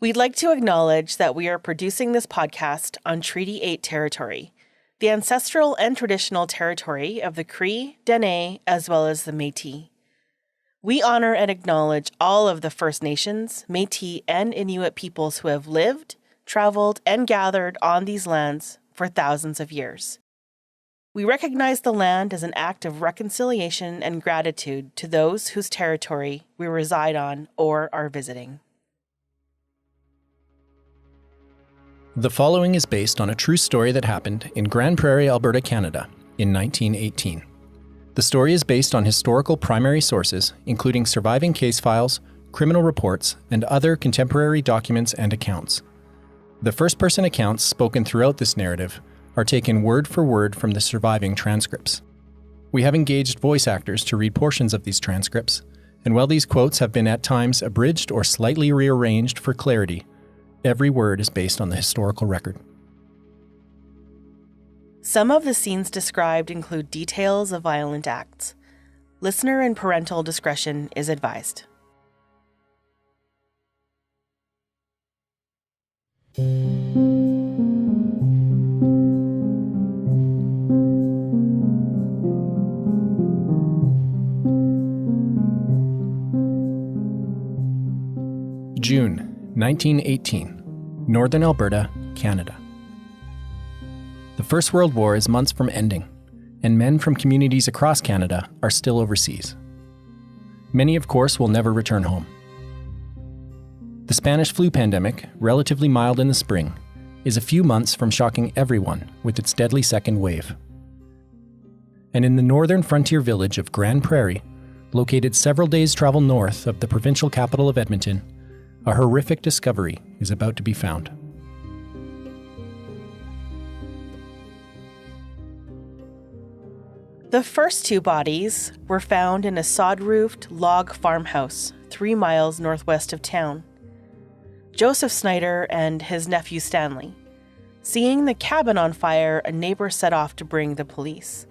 We'd like to acknowledge that we are producing this podcast on Treaty 8 territory, the ancestral and traditional territory of the Cree, Dene, as well as the Métis. We honor and acknowledge all of the First Nations, Métis, and Inuit peoples who have lived, traveled, and gathered on these lands for thousands of years. We recognize the land as an act of reconciliation and gratitude to those whose territory we reside on or are visiting. The following is based on a true story that happened in Grande Prairie, Alberta, Canada, in 1918. The story is based on historical primary sources, including surviving case files, criminal reports, and other contemporary documents and accounts. The first-person accounts spoken throughout this narrative are taken word for word from the surviving transcripts. We have engaged voice actors to read portions of these transcripts, and while these quotes have been at times abridged or slightly rearranged for clarity, every word is based on the historical record. Some of the scenes described include details of violent acts. Listener and parental discretion is advised. June 1918, Northern Alberta, Canada. The First World War is months from ending, and men from communities across Canada are still overseas. Many, of course, will never return home. The Spanish flu pandemic, relatively mild in the spring, is a few months from shocking everyone with its deadly second wave. And in the northern frontier village of Grande Prairie, located several days' travel north of the provincial capital of Edmonton, a horrific discovery is about to be found. The first two bodies were found in a sod-roofed log farmhouse 3 miles northwest of town. Joseph Snyder and his nephew Stanley. Seeing the cabin on fire, a neighbor set off to bring the police.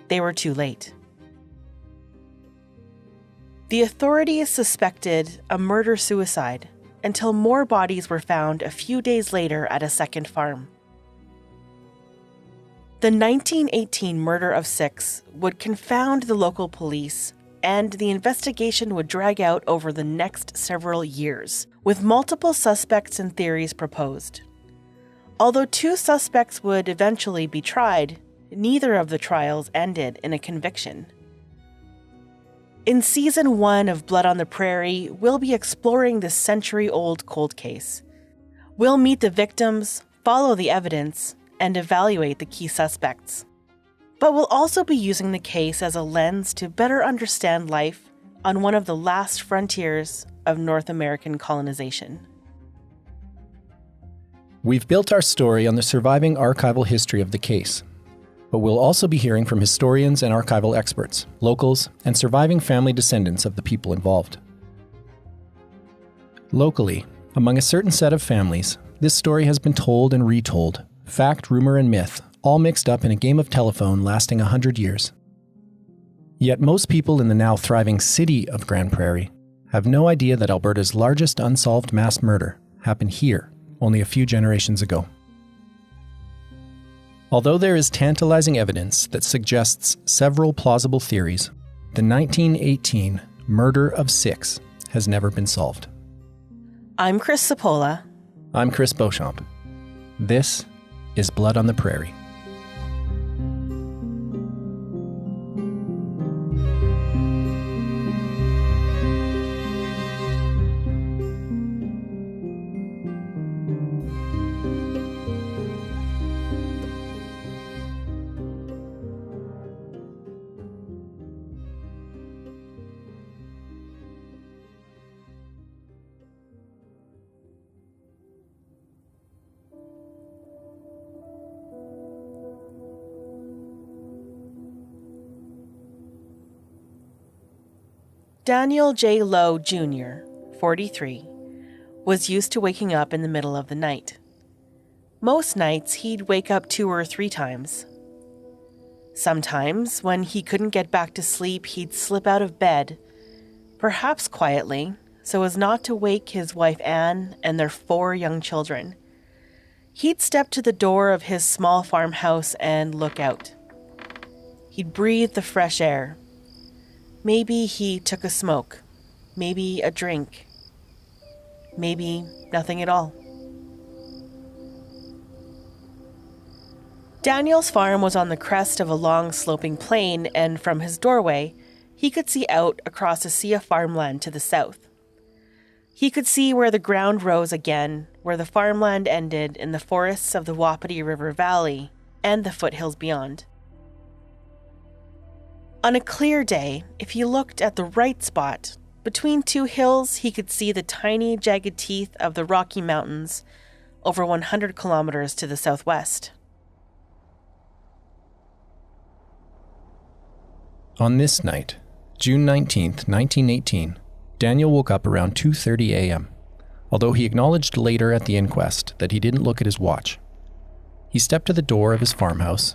They were too late. The authorities suspected a murder-suicide until more bodies were found a few days later at a second farm. The 1918 murder of 6 would confound the local police, and the investigation would drag out over the next several years, with multiple suspects and theories proposed. Although 2 suspects would eventually be tried, neither of the trials ended in a conviction. In Season 1 of Blood on the Prairie, we'll be exploring this century-old cold case. We'll meet the victims, follow the evidence, and evaluate the key suspects. But we'll also be using the case as a lens to better understand life on one of the last frontiers of North American colonization. We've built our story on the surviving archival history of the case, but we'll also be hearing from historians and archival experts, locals, and surviving family descendants of the people involved. Locally, among a certain set of families, this story has been told and retold, fact, rumor, and myth, all mixed up in a game of telephone lasting 100 years. Yet most people in the now thriving city of Grande Prairie have no idea that Alberta's largest unsolved mass murder happened here only a few generations ago. Although there is tantalizing evidence that suggests several plausible theories, the 1918 murder of 6 has never been solved. I'm Chris Sapola. I'm Chris Beauchamp. This is Blood on the Prairie. Daniel J. Lowe Jr., 43, was used to waking up in the middle of the night. Most nights, he'd wake up 2 or 3 times. Sometimes, when he couldn't get back to sleep, he'd slip out of bed, perhaps quietly, so as not to wake his wife Anne and their 4 young children. He'd step to the door of his small farmhouse and look out. He'd breathe the fresh air. Maybe he took a smoke, maybe a drink, maybe nothing at all. Daniel's farm was on the crest of a long sloping plain, and from his doorway, he could see out across a sea of farmland to the south. He could see where the ground rose again, where the farmland ended in the forests of the Wapiti River Valley and the foothills beyond. On a clear day, if he looked at the right spot, between 2 hills, he could see the tiny, jagged teeth of the Rocky Mountains over 100 kilometers to the southwest. On this night, June 19th, 1918, Daniel woke up around 2:30 a.m., although he acknowledged later at the inquest that he didn't look at his watch. He stepped to the door of his farmhouse,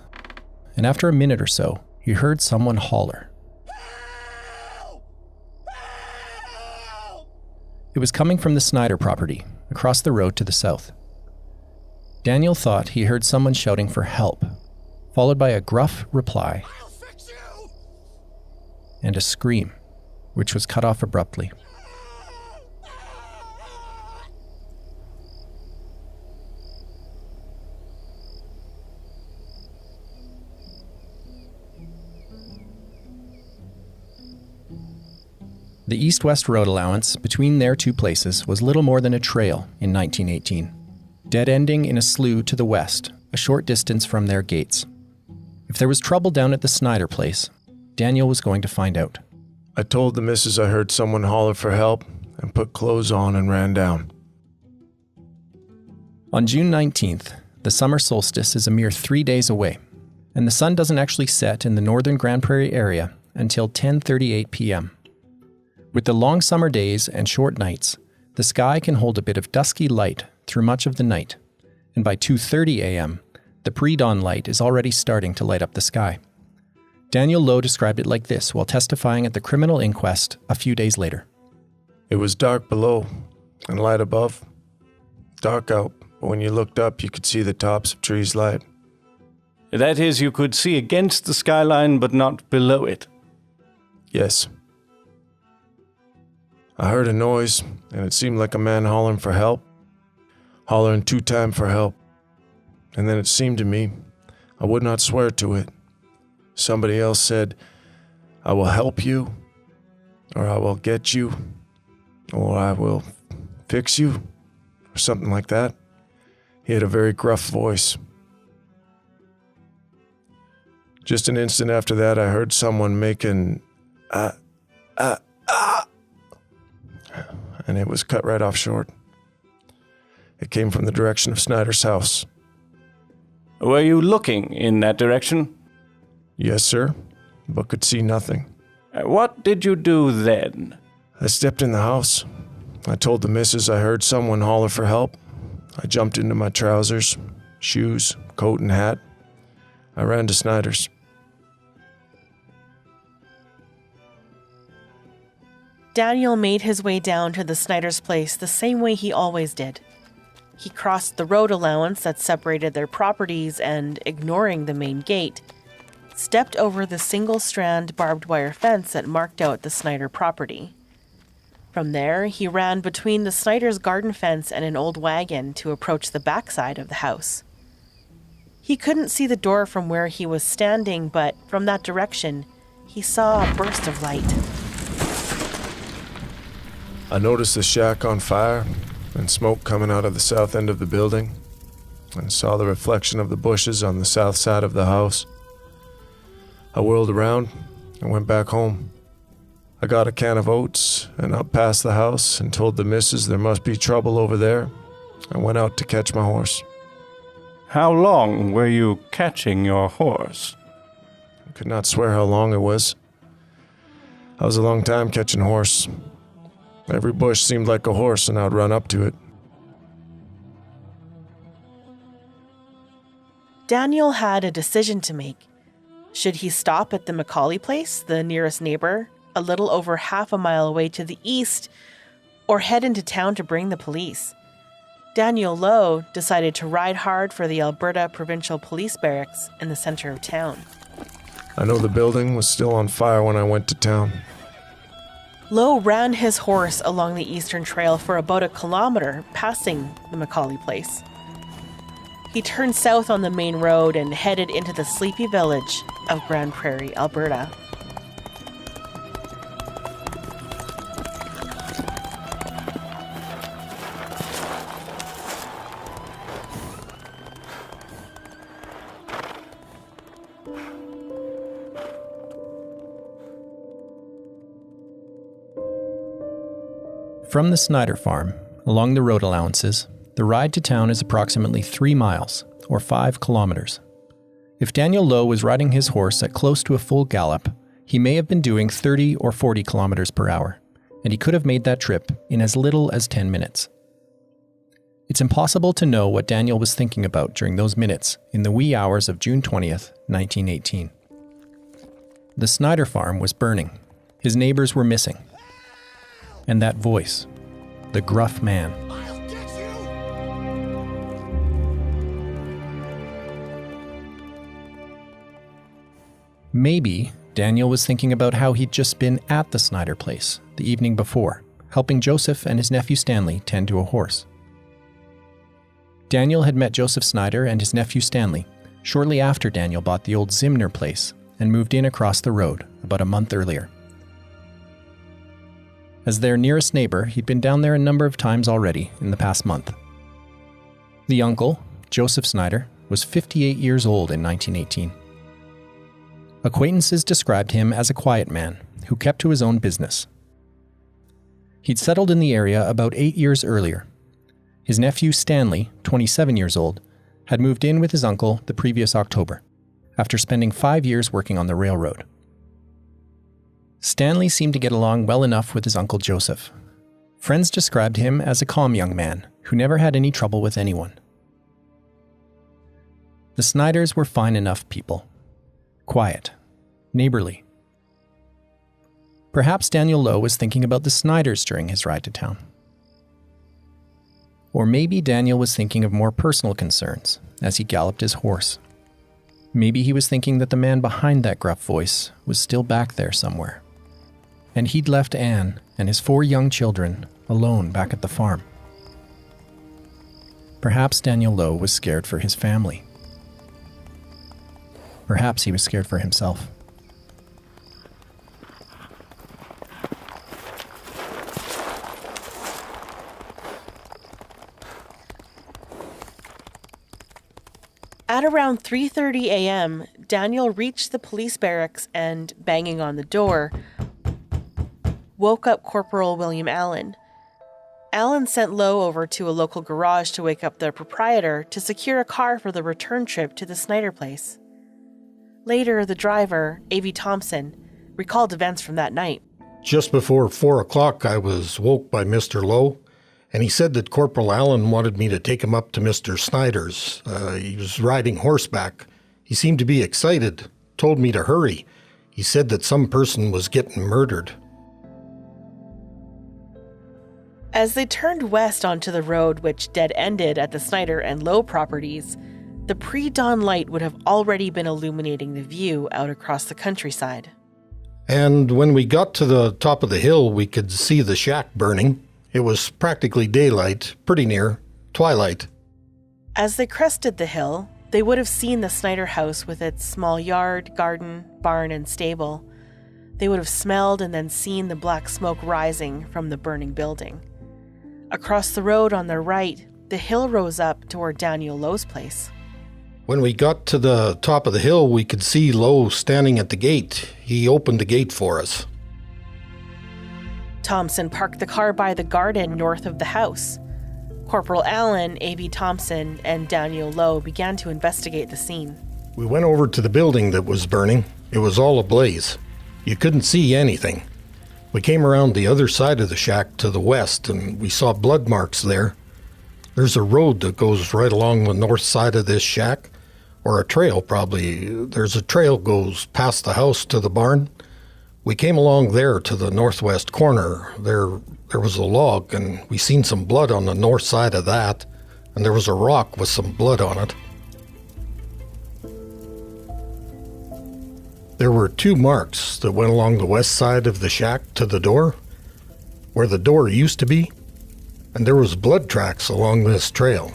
and after a minute or so, he heard someone holler. Help! Help! It was coming from the Snyder property, across the road to the south. Daniel thought he heard someone shouting for help, followed by a gruff reply and a scream, which was cut off abruptly. The east-west road allowance between their 2 places was little more than a trail in 1918, dead-ending in a slough to the west, a short distance from their gates. If there was trouble down at the Snyder place, Daniel was going to find out. I told the missus I heard someone holler for help and put clothes on and ran down. On June 19th, the summer solstice is a mere 3 days away, and the sun doesn't actually set in the northern Grande Prairie area until 10:38 p.m. With the long summer days and short nights, the sky can hold a bit of dusky light through much of the night, and by 2:30 a.m., the pre-dawn light is already starting to light up the sky. Daniel Lowe described it like this while testifying at the criminal inquest a few days later. It was dark below and light above. Dark out, but when you looked up, you could see the tops of trees light. That is, you could see against the skyline, but not below it. Yes. I heard a noise, and it seemed like a man hollering for help. Hollering 2 times for help. And then it seemed to me, I would not swear to it. Somebody else said, I will help you, or I will get you, or I will fix you, or something like that. He had a very gruff voice. Just an instant after that, I heard someone making, and it was cut right off short. It came from the direction of Snyder's house. Were you looking in that direction? Yes, sir, but could see nothing. What did you do then? I stepped in the house. I told the missus I heard someone holler for help. I jumped into my trousers, shoes, coat, and hat. I ran to Snyder's. Daniel made his way down to the Snyder's place the same way he always did. He crossed the road allowance that separated their properties and, ignoring the main gate, stepped over the single-strand barbed wire fence that marked out the Snyder property. From there, he ran between the Snyder's garden fence and an old wagon to approach the backside of the house. He couldn't see the door from where he was standing, but from that direction, he saw a burst of light. I noticed the shack on fire and smoke coming out of the south end of the building, and saw the reflection of the bushes on the south side of the house. I whirled around and went back home. I got a can of oats and up past the house and told the missus there must be trouble over there. I went out to catch my horse. How long were you catching your horse? I could not swear how long it was. I was a long time catching horse. Every bush seemed like a horse and I'd run up to it. Daniel had a decision to make. Should he stop at the Macaulay place, the nearest neighbor, a little over half a mile away to the east, or head into town to bring the police? Daniel Lowe decided to ride hard for the Alberta Provincial Police Barracks in the center of town. I know the building was still on fire when I went to town. Lowe ran his horse along the eastern trail for about a kilometer, passing the Macaulay place. He turned south on the main road and headed into the sleepy village of Grande Prairie, Alberta. From the Snyder farm, along the road allowances, the ride to town is approximately 3 miles, or 5 kilometers. If Daniel Lowe was riding his horse at close to a full gallop, he may have been doing 30 or 40 kilometers per hour, and he could have made that trip in as little as 10 minutes. It's impossible to know what Daniel was thinking about during those minutes in the wee hours of June 20th, 1918. The Snyder farm was burning. His neighbors were missing. And that voice, the gruff man. I'll get you! Maybe Daniel was thinking about how he'd just been at the Snyder place the evening before, helping Joseph and his nephew Stanley tend to a horse. Daniel had met Joseph Snyder and his nephew Stanley shortly after Daniel bought the old Zimner place and moved in across the road about a month earlier. As their nearest neighbor, he'd been down there a number of times already in the past month. The uncle, Joseph Snyder, was 58 years old in 1918. Acquaintances described him as a quiet man who kept to his own business. He'd settled in the area about 8 years earlier. His nephew Stanley, 27 years old, had moved in with his uncle the previous October, after spending 5 years working on the railroad. Stanley seemed to get along well enough with his uncle Joseph. Friends described him as a calm young man who never had any trouble with anyone. The Snyders were fine enough people. Quiet. Neighborly. Perhaps Daniel Lowe was thinking about the Snyders during his ride to town. Or maybe Daniel was thinking of more personal concerns as he galloped his horse. Maybe he was thinking that the man behind that gruff voice was still back there somewhere. And he'd left Anne and his 4 young children alone back at the farm. Perhaps Daniel Lowe was scared for his family. Perhaps he was scared for himself. At around 3:30 a.m., Daniel reached the police barracks and, banging on the door, woke up Corporal William Allen. Allen sent Lowe over to a local garage to wake up the proprietor to secure a car for the return trip to the Snyder place. Later, the driver, A.V. Thompson, recalled events from that night. Just before 4 o'clock, I was woke by Mr. Lowe, and he said that Corporal Allen wanted me to take him up to Mr. Snyder's. He was riding horseback. He seemed to be excited, told me to hurry. He said that some person was getting murdered. As they turned west onto the road which dead-ended at the Snyder and Lowe properties, the pre-dawn light would have already been illuminating the view out across the countryside. And when we got to the top of the hill, we could see the shack burning. It was practically daylight, pretty near twilight. As they crested the hill, they would have seen the Snyder house with its small yard, garden, barn, and stable. They would have smelled and then seen the black smoke rising from the burning building. Across the road on their right, the hill rose up toward Daniel Lowe's place. When we got to the top of the hill, we could see Lowe standing at the gate. He opened the gate for us. Thompson parked the car by the garden north of the house. Corporal Allen, A.B. Thompson, and Daniel Lowe began to investigate the scene. We went over to the building that was burning. It was all ablaze. You couldn't see anything. We came around the other side of the shack to the west, and we saw blood marks there. There's a road that goes right along the north side of this shack. or a trail probably. There's a trail goes past the house to the barn. We came along there to the northwest corner. There was a log, and we seen some blood on the north side of that, and there was a rock with some blood on it. There were 2 marks that went along the west side of the shack to the door, where the door used to be, and there was blood tracks along this trail.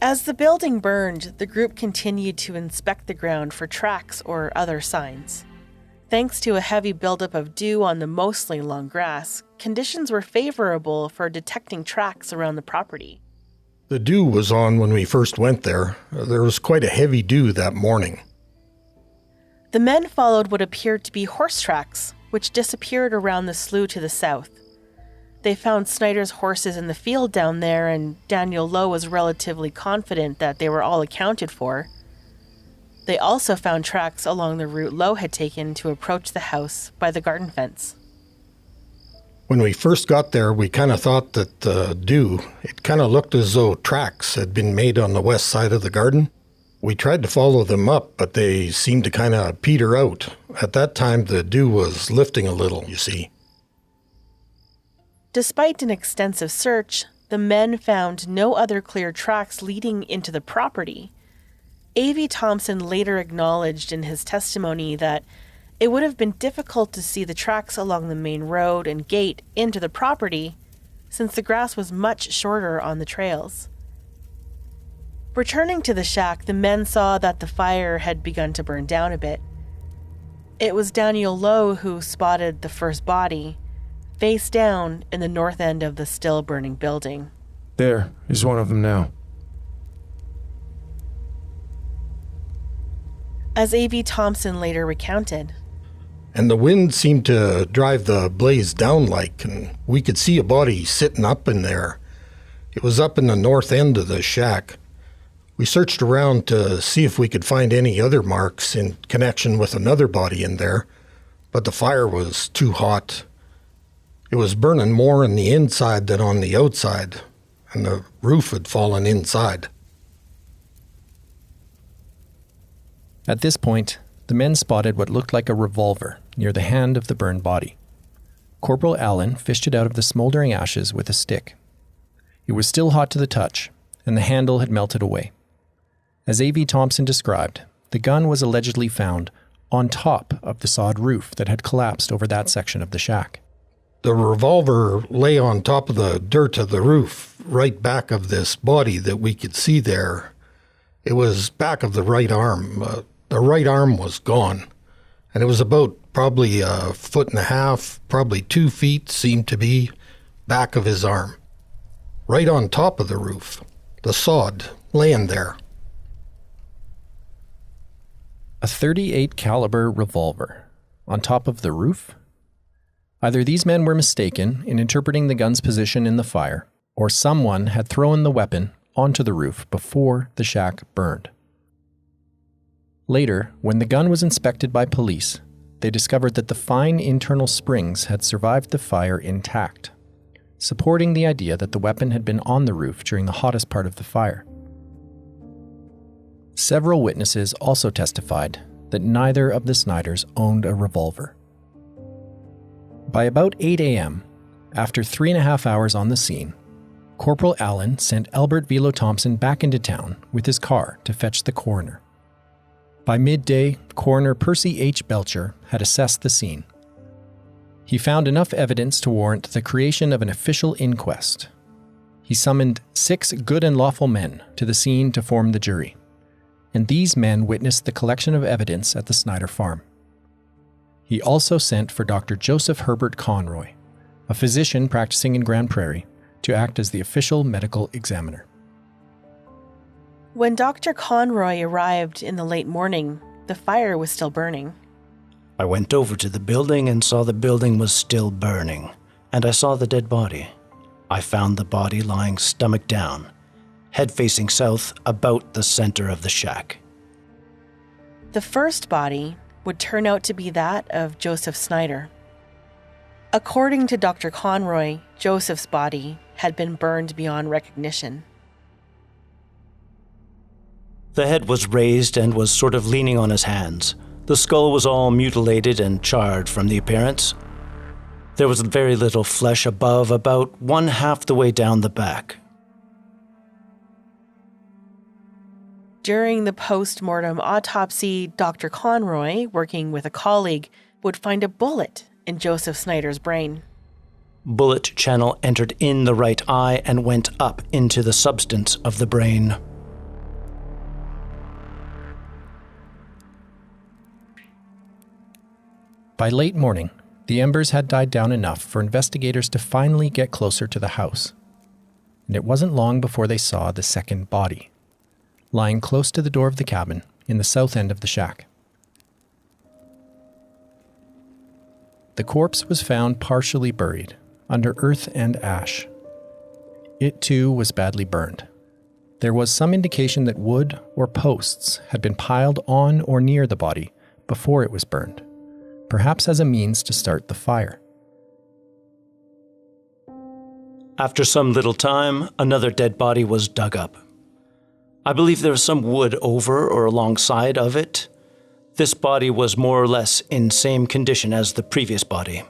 As the building burned, the group continued to inspect the ground for tracks or other signs. Thanks to a heavy buildup of dew on the mostly long grass, conditions were favorable for detecting tracks around the property. The dew was on when we first went there. There was quite a heavy dew that morning. The men followed what appeared to be horse tracks, which disappeared around the slough to the south. They found Snyder's horses in the field down there, and Daniel Lowe was relatively confident that they were all accounted for. They also found tracks along the route Lowe had taken to approach the house by the garden fence. When we first got there, we kind of thought that the dew, it kind of looked as though tracks had been made on the west side of the garden. We tried to follow them up, but they seemed to kind of peter out. At that time, the dew was lifting a little, you see. Despite an extensive search, the men found no other clear tracks leading into the property. A.V. Thompson later acknowledged in his testimony that it would have been difficult to see the tracks along the main road and gate into the property, since the grass was much shorter on the trails. Returning to the shack, the men saw that the fire had begun to burn down a bit. It was Daniel Lowe who spotted the first body, face down in the north end of the still burning building. There is one of them now. As A.V. Thompson later recounted. And the wind seemed to drive the blaze down and we could see a body sitting up in there. It was up in the north end of the shack. We searched around to see if we could find any other marks in connection with another body in there, but the fire was too hot. It was burning more on the inside than on the outside, and the roof had fallen inside. At this point, the men spotted what looked like a revolver near the hand of the burned body. Corporal Allen fished it out of the smoldering ashes with a stick. It was still hot to the touch, and the handle had melted away. As A.V. Thompson described, the gun was allegedly found on top of the sod roof that had collapsed over that section of the shack. The revolver lay on top of the dirt of the roof, right back of this body that we could see there. It was back of the right arm. The right arm was gone, and it was about probably 1.5 feet, probably 2 feet, seemed to be back of his arm. Right on top of the roof, the sod laying there. A .38 caliber revolver on top of the roof? Either these men were mistaken in interpreting the gun's position in the fire, or someone had thrown the weapon onto the roof before the shack burned. Later, when the gun was inspected by police, they discovered that the fine internal springs had survived the fire intact, supporting the idea that the weapon had been on the roof during the hottest part of the fire. Several witnesses also testified that neither of the Snyders owned a revolver. By about 8 a.m., after 3.5 hours on the scene, Corporal Allen sent Albert Velo Thompson back into town with his car to fetch the coroner. By midday, Coroner Percy H. Belcher had assessed the scene. He found enough evidence to warrant the creation of an official inquest. He summoned 6 good and lawful men to the scene to form the jury, and these men witnessed the collection of evidence at the Snyder farm. He also sent for Dr. Joseph Herbert Conroy, a physician practicing in Grande Prairie, to act as the official medical examiner. When Dr. Conroy arrived in the late morning, the fire was still burning. I went over to the building and saw the building was still burning, and I saw the dead body. I found the body lying stomach down, head facing south, about the center of the shack. The first body would turn out to be that of Joseph Snyder. According to Dr. Conroy, Joseph's body had been burned beyond recognition. The head was raised and was sort of leaning on his hands. The skull was all mutilated and charred from the appearance. There was very little flesh above, about 1/2 the way down the back. During the post-mortem autopsy, Dr. Conroy, working with a colleague, would find a bullet in Joseph Snyder's brain. Bullet channel entered in the right eye and went up into the substance of the brain. By late morning, the embers had died down enough for investigators to finally get closer to the house. And it wasn't long before they saw the second body, lying close to the door of the cabin in the south end of the shack. The corpse was found partially buried under earth and ash. It too was badly burned. There was some indication that wood or posts had been piled on or near the body before it was burned, perhaps as a means to start the fire. After some little time, another dead body was dug up. I believe there was some wood over or alongside of it. This body was more or less in same condition as the previous body.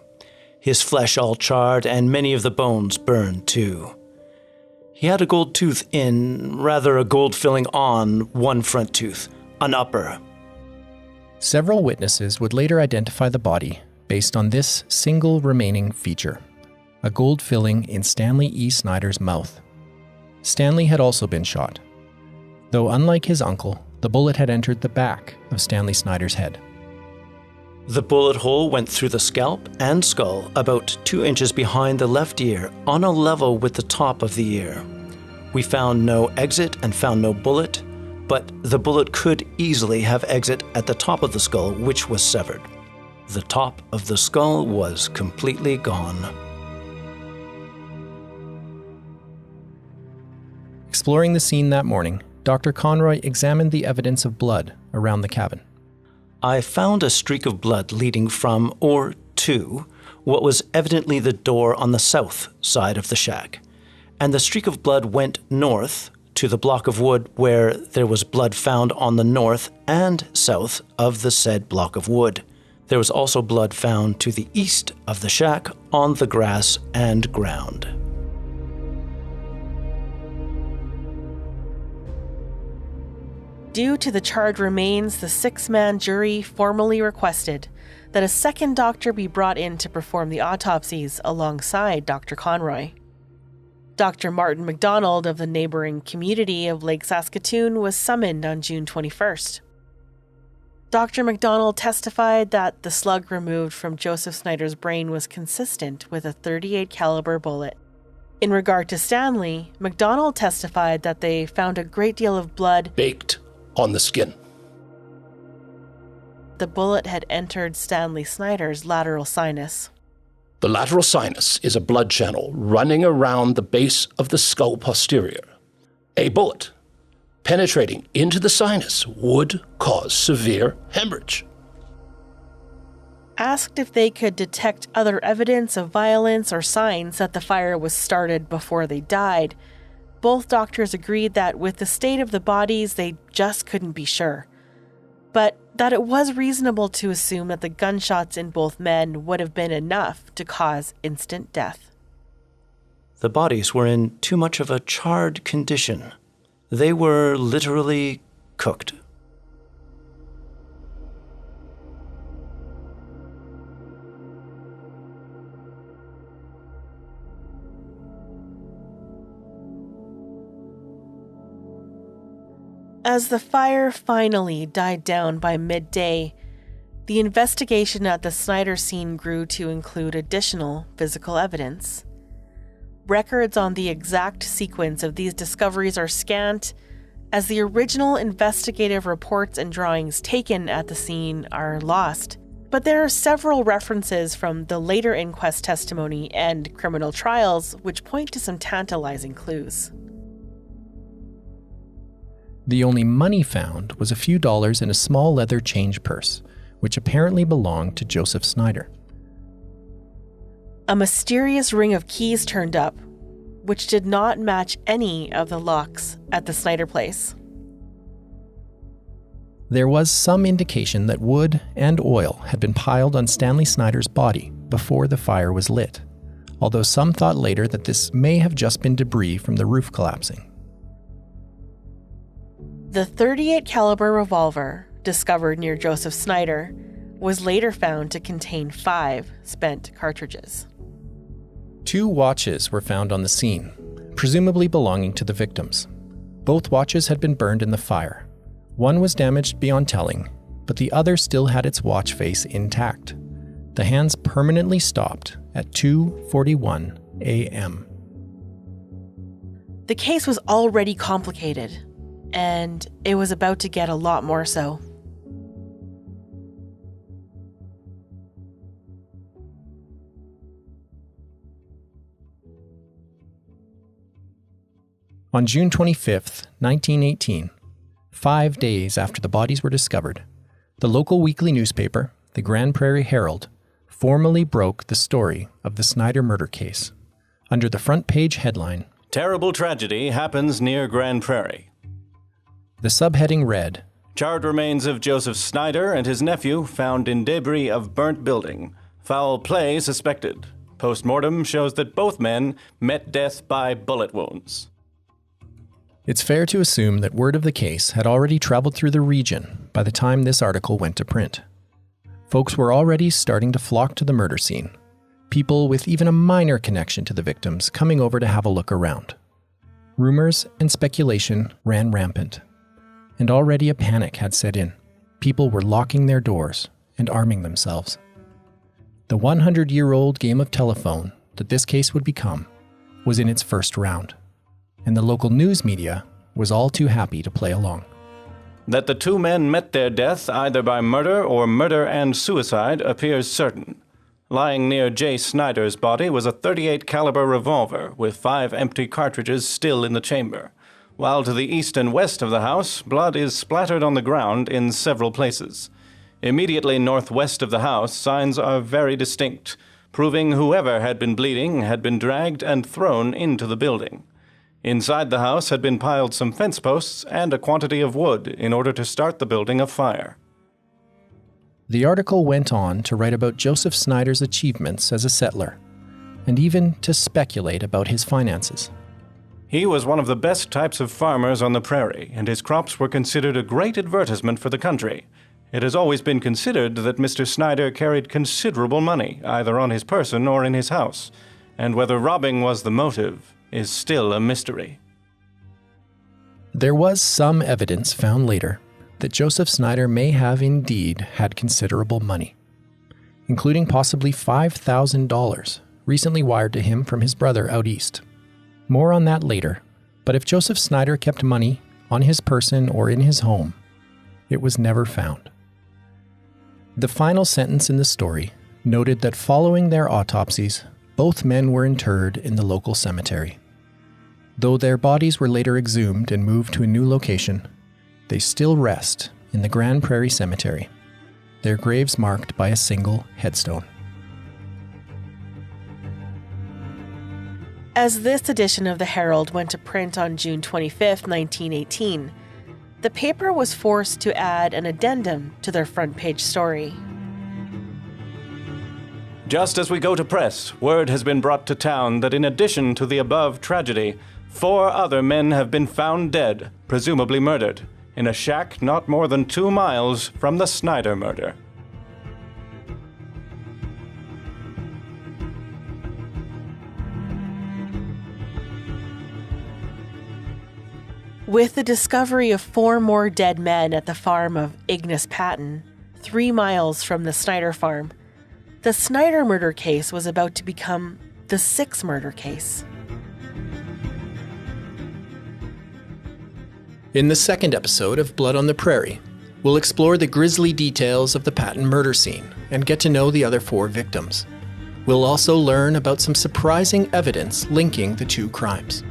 His flesh all charred and many of the bones burned too. He had a gold tooth in, rather a gold filling on, one front tooth, an upper. Several witnesses would later identify the body based on this single remaining feature, a gold filling in Stanley E. Snyder's mouth. Stanley had also been shot, though unlike his uncle, the bullet had entered the back of Stanley Snyder's head. The bullet hole went through the scalp and skull about 2 inches behind the left ear, on a level with the top of the ear. We found no exit and found no bullet, but the bullet could easily have exit at the top of the skull, which was severed. The top of the skull was completely gone. Exploring the scene that morning, Dr. Conroy examined the evidence of blood around the cabin. I found a streak of blood leading from, or to, what was evidently the door on the south side of the shack, and the streak of blood went north to the block of wood where there was blood found on the north and south of the said block of wood. There was also blood found to the east of the shack on the grass and ground. Due to the charred remains, the 6-man jury formally requested that a second doctor be brought in to perform the autopsies alongside Dr. Conroy. Dr. Martin MacDonald of the neighboring community of Lake Saskatoon was summoned on June 21st. Dr. MacDonald testified that the slug removed from Joseph Snyder's brain was consistent with a .38 caliber bullet. In regard to Stanley, MacDonald testified that they found a great deal of blood baked on the skin. The bullet had entered Stanley Snyder's lateral sinus. The lateral sinus is a blood channel running around the base of the skull posterior. A bullet penetrating into the sinus would cause severe hemorrhage. Asked if they could detect other evidence of violence or signs that the fire was started before they died, both doctors agreed that with the state of the bodies, they just couldn't be sure. But that it was reasonable to assume that the gunshots in both men would have been enough to cause instant death. The bodies were in too much of a charred condition. They were literally cooked. As the fire finally died down by midday, the investigation at the Snyder scene grew to include additional physical evidence. Records on the exact sequence of these discoveries are scant, as the original investigative reports and drawings taken at the scene are lost. But there are several references from the later inquest testimony and criminal trials which point to some tantalizing clues. The only money found was a few dollars in a small leather change purse, which apparently belonged to Joseph Snyder. a mysterious ring of keys turned up, which did not match any of the locks at the Snyder place. There was some indication that wood and oil had been piled on Stanley Snyder's body before the fire was lit, although some thought later that this may have just been debris from the roof collapsing. The .38 caliber revolver discovered near Joseph Snyder was later found to contain 5 spent cartridges. 2 watches were found on the scene, presumably belonging to the victims. Both watches had been burned in the fire. One was damaged beyond telling, but the other still had its watch face intact. The hands permanently stopped at 2:41 a.m. The case was already complicated, and it was about to get a lot more so. On June 25, 1918, 5 days after the bodies were discovered, the local weekly newspaper, the Grande Prairie Herald, formally broke the story of the Snyder murder case under the front page headline, "Terrible tragedy happens near Grande Prairie." The subheading read, "Charred remains of Joseph Snyder and his nephew found in debris of burnt building. Foul play suspected. Postmortem shows that both men met death by bullet wounds." It's fair to assume that word of the case had already traveled through the region by the time this article went to print. Folks were already starting to flock to the murder scene, people with even a minor connection to the victims coming over to have a look around. Rumors and speculation ran rampant, and already a panic had set in. People were locking their doors and arming themselves. The 100-year-old game of telephone that this case would become was in its first round, and the local news media was all too happy to play along. That the 2 men met their death either by murder or murder and suicide appears certain. Lying near J. Snyder's body was a .38 caliber revolver with 5 empty cartridges still in the chamber, while to the east and west of the house, blood is splattered on the ground in several places. Immediately northwest of the house, signs are very distinct, proving whoever had been bleeding had been dragged and thrown into the building. Inside the house had been piled some fence posts and a quantity of wood in order to start the building afire. The article went on to write about Joseph Snyder's achievements as a settler, and even to speculate about his finances. He was one of the best types of farmers on the prairie, and his crops were considered a great advertisement for the country. It has always been considered that Mr. Snyder carried considerable money, either on his person or in his house, and whether robbing was the motive is still a mystery. There was some evidence found later that Joseph Snyder may have indeed had considerable money, including possibly $5,000 recently wired to him from his brother out east. More on that later, but if Joseph Snyder kept money on his person or in his home, it was never found. The final sentence in the story noted that following their autopsies, both men were interred in the local cemetery. Though their bodies were later exhumed and moved to a new location, they still rest in the Grande Prairie Cemetery, their graves marked by a single headstone. As this edition of the Herald went to print on June 25, 1918, the paper was forced to add an addendum to their front page story. Just as we go to press, word has been brought to town that in addition to the above tragedy, 4 other men have been found dead, presumably murdered, in a shack not more than 2 miles from the Snyder murder. With the discovery of 4 more dead men at the farm of Ignace Patton, 3 miles from the Snyder farm, the Snyder murder case was about to become the 6th murder case. In the second episode of Blood on the Prairie, we'll explore the grisly details of the Patton murder scene and get to know the other 4 victims. We'll also learn about some surprising evidence linking the 2 crimes.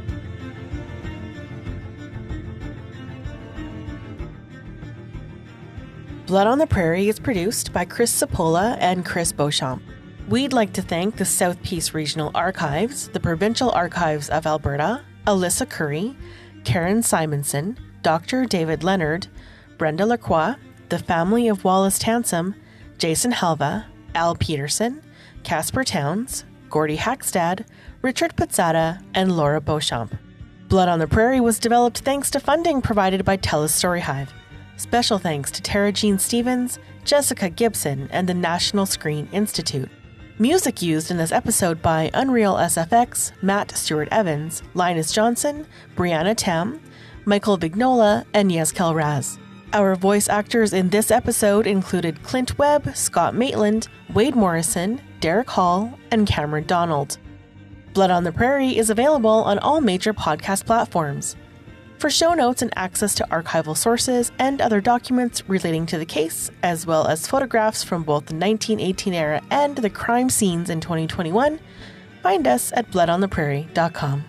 Blood on the Prairie is produced by Chris Sapola and Chris Beauchamp. We'd like to thank the South Peace Regional Archives, the Provincial Archives of Alberta, Alyssa Curry, Karen Simonson, Dr. David Leonard, Brenda Lacroix, the family of Wallace Tansum, Jason Helva, Al Peterson, Casper Towns, Gordy Hackstad, Richard Pizzata, and Laura Beauchamp. Blood on the Prairie was developed thanks to funding provided by TELUS STORYHIVE. Special thanks to Tara Jean Stevens, Jessica Gibson, and the National Screen Institute. Music used in this episode by Unreal SFX, Matt Stewart Evans, Linus Johnson, Brianna Tam, Michael Vignola, and Yeskel Raz. Our voice actors in this episode included Clint Webb, Scott Maitland, Wade Morrison, Derek Hall, and Cameron Donald. Blood on the Prairie is available on all major podcast platforms. For show notes and access to archival sources and other documents relating to the case, as well as photographs from both the 1918 era and the crime scenes in 2021, find us at bloodontheprairie.com.